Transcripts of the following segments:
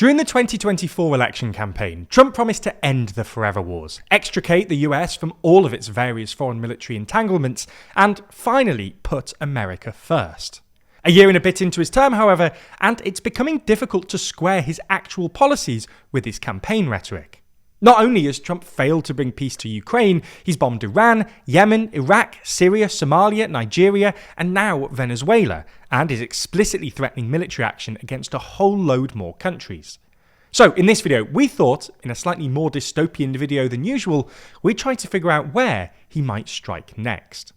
During the 2024 election campaign, Trump promised to end the forever wars, extricate the US from all of its various foreign military entanglements, and finally put America first. A year and a bit into his term, however, and it's becoming difficult to square his actual policies with his campaign rhetoric. Not only has Trump failed to bring peace to Ukraine, he's bombed Iran, Yemen, Iraq, Syria, Somalia, Nigeria, and now Venezuela, and is explicitly threatening military action against a whole load more countries. So, in this video, we thought, in a slightly more dystopian video than usual, we'd try to figure out where he might strike next.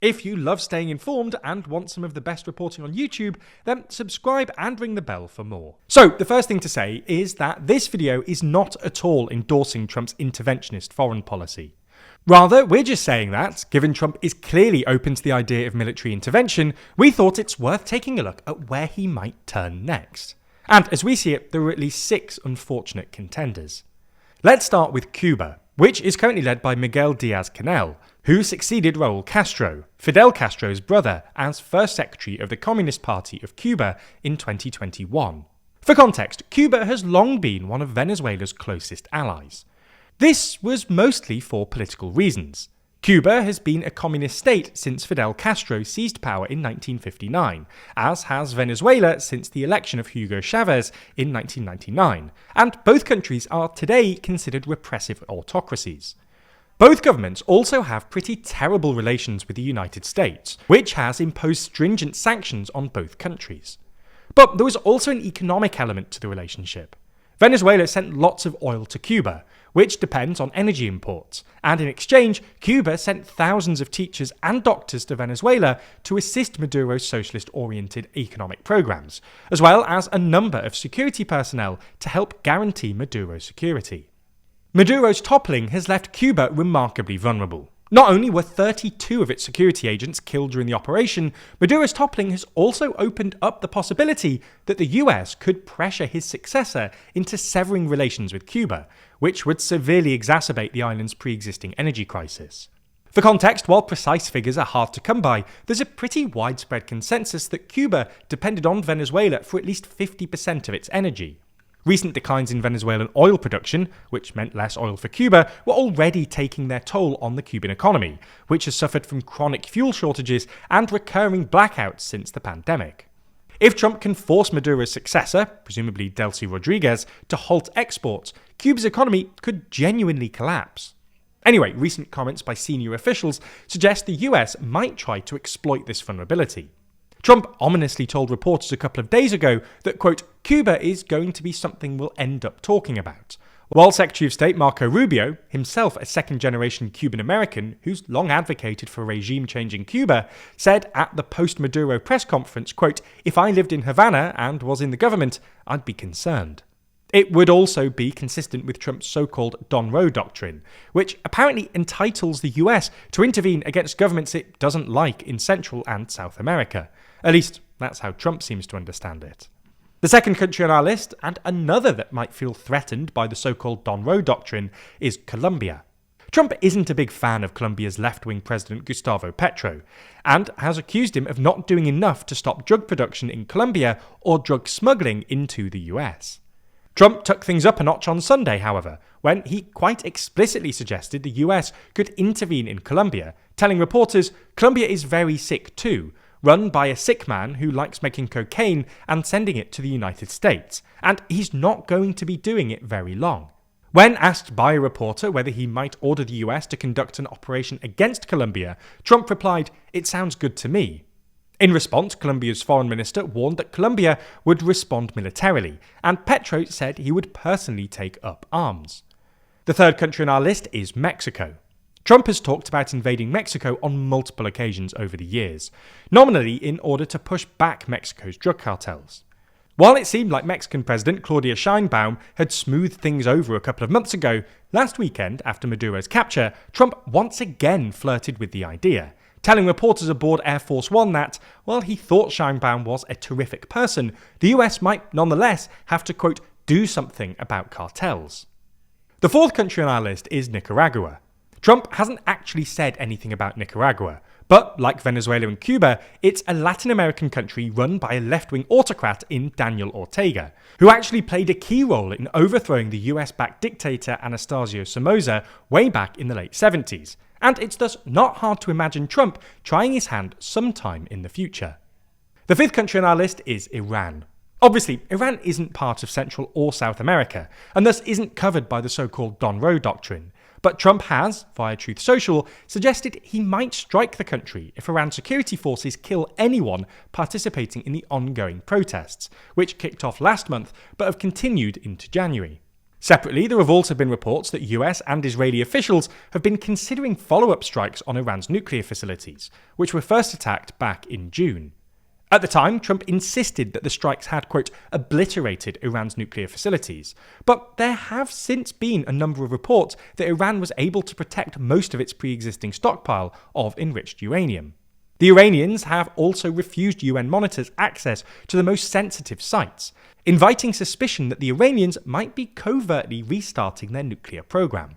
If you love staying informed and want some of the best reporting on YouTube, then subscribe and ring the bell for more. So, the first thing to say is that this video is not at all endorsing Trump's interventionist foreign policy. Rather, we're just saying that, given Trump is clearly open to the idea of military intervention, we thought it's worth taking a look at where he might turn next. And as we see it, there are at least 6 unfortunate contenders. Let's start with Cuba, which is currently led by Miguel Diaz-Canel, who succeeded Raul Castro, Fidel Castro's brother, as first secretary of the Communist Party of Cuba in 2021. For context, Cuba has long been one of Venezuela's closest allies. This was mostly for political reasons. Cuba has been a communist state since Fidel Castro seized power in 1959, as has Venezuela since the election of Hugo Chavez in 1999, and both countries are today considered repressive autocracies. Both governments also have pretty terrible relations with the United States, which has imposed stringent sanctions on both countries. But there was also an economic element to the relationship. Venezuela sent lots of oil to Cuba, which depends on energy imports, and in exchange, Cuba sent thousands of teachers and doctors to Venezuela to assist Maduro's socialist-oriented economic programs, as well as a number of security personnel to help guarantee Maduro's security. Maduro's toppling has left Cuba remarkably vulnerable. Not only were 32 of its security agents killed during the operation, Maduro's toppling has also opened up the possibility that the US could pressure his successor into severing relations with Cuba, which would severely exacerbate the island's pre-existing energy crisis. For context, while precise figures are hard to come by, there's a pretty widespread consensus that Cuba depended on Venezuela for at least 50% of its energy. Recent declines in Venezuelan oil production, which meant less oil for Cuba, were already taking their toll on the Cuban economy, which has suffered from chronic fuel shortages and recurring blackouts since the pandemic. If Trump can force Maduro's successor, presumably Delcy Rodriguez, to halt exports, Cuba's economy could genuinely collapse. Anyway, recent comments by senior officials suggest the US might try to exploit this vulnerability. Trump ominously told reporters a couple of days ago that, quote, Cuba is going to be something we'll end up talking about. While Secretary of State Marco Rubio, himself a second-generation Cuban-American who's long advocated for regime change in Cuba, said at the post-Maduro press conference, quote, if I lived in Havana and was in the government, I'd be concerned. It would also be consistent with Trump's so-called Don Roe doctrine, which apparently entitles the US to intervene against governments it doesn't like in Central and South America. At least, that's how Trump seems to understand it. The second country on our list, and another that might feel threatened by the so-called Don Roe doctrine, is Colombia. Trump isn't a big fan of Colombia's left-wing president Gustavo Petro, and has accused him of not doing enough to stop drug production in Colombia or drug smuggling into the US. Trump took things up a notch on Sunday, however, when he quite explicitly suggested the US could intervene in Colombia, telling reporters Colombia is very sick too, run by a sick man who likes making cocaine and sending it to the United States, and he's not going to be doing it very long. When asked by a reporter whether he might order the US to conduct an operation against Colombia, Trump replied, "It sounds good to me." In response, Colombia's foreign minister warned that Colombia would respond militarily, and Petro said he would personally take up arms. The third country on our list is Mexico. Trump has talked about invading Mexico on multiple occasions over the years, nominally in order to push back Mexico's drug cartels. While it seemed like Mexican President Claudia Sheinbaum had smoothed things over a couple of months ago, last weekend, after Maduro's capture, Trump once again flirted with the idea, telling reporters aboard Air Force One that, while he thought Sheinbaum was a terrific person, the US might nonetheless have to, quote, do something about cartels. The fourth country on our list is Nicaragua. Trump hasn't actually said anything about Nicaragua, But like Venezuela and Cuba, it's a Latin American country run by a left-wing autocrat in Daniel Ortega, who actually played a key role in overthrowing the US-backed dictator Anastasio Somoza way back in the late 70s. And it's thus not hard to imagine Trump trying his hand sometime in the future. The fifth country on our list is Iran. Obviously, Iran isn't part of Central or South America, and thus isn't covered by the so-called Don Roe doctrine. But Trump has, via Truth Social, suggested he might strike the country if Iran's security forces kill anyone participating in the ongoing protests, which kicked off last month but have continued into January. Separately, there have also been reports that US and Israeli officials have been considering follow-up strikes on Iran's nuclear facilities, which were first attacked back in June. At the time, Trump insisted that the strikes had, quote, obliterated Iran's nuclear facilities. But there have since been a number of reports that Iran was able to protect most of its pre-existing stockpile of enriched uranium. The Iranians have also refused UN monitors access to the most sensitive sites, inviting suspicion that the Iranians might be covertly restarting their nuclear program.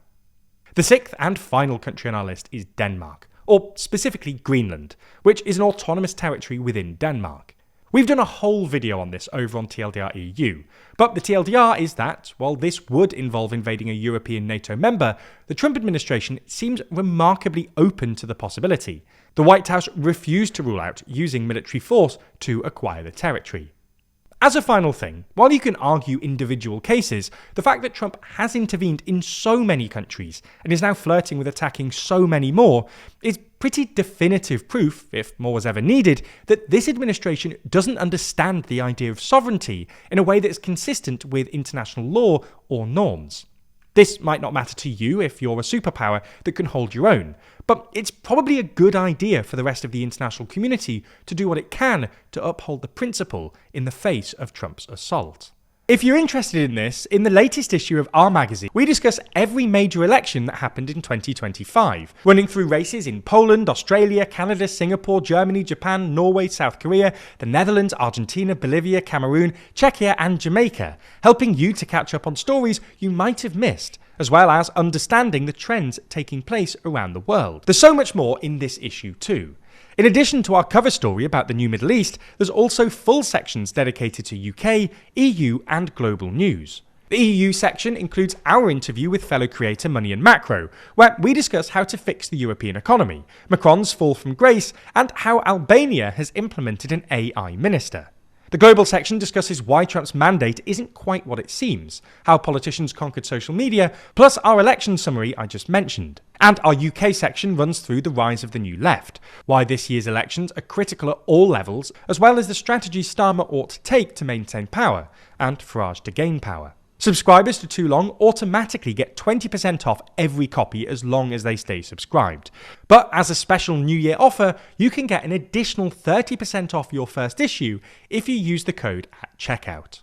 The sixth and final country on our list is Denmark, or specifically Greenland, which is an autonomous territory within Denmark. We've done a whole video on this over on TLDR EU, but the TLDR is that, while this would involve invading a European NATO member, the Trump administration seems remarkably open to the possibility. The White House refused to rule out using military force to acquire the territory. As a final thing, while you can argue individual cases, the fact that Trump has intervened in so many countries and is now flirting with attacking so many more is pretty definitive proof, if more was ever needed, that this administration doesn't understand the idea of sovereignty in a way that's consistent with international law or norms. This might not matter to you if you're a superpower that can hold your own, but it's probably a good idea for the rest of the international community to do what it can to uphold the principle in the face of Trump's assault. If you're interested in this, in the latest issue of our magazine, we discuss every major election that happened in 2025, running through races in Poland, Australia, Canada, Singapore, Germany, Japan, Norway, South Korea, the Netherlands, Argentina, Bolivia, Cameroon, Czechia, and Jamaica, helping you to catch up on stories you might have missed, as well as understanding the trends taking place around the world. There's so much more in this issue too. In addition to our cover story about the new Middle East, there's also full sections dedicated to UK, EU and global news. The EU section includes our interview with fellow creator Money and Macro, where we discuss how to fix the European economy, Macron's fall from grace, and how Albania has implemented an AI minister. The global section discusses why Trump's mandate isn't quite what it seems, how politicians conquered social media, plus our election summary I just mentioned. And our UK section runs through the rise of the new left, why this year's elections are critical at all levels, as well as the strategies Starmer ought to take to maintain power, and Farage to gain power. Subscribers to Too Long automatically get 20% off every copy as long as they stay subscribed. But as a special New Year offer, you can get an additional 30% off your first issue if you use the code at checkout.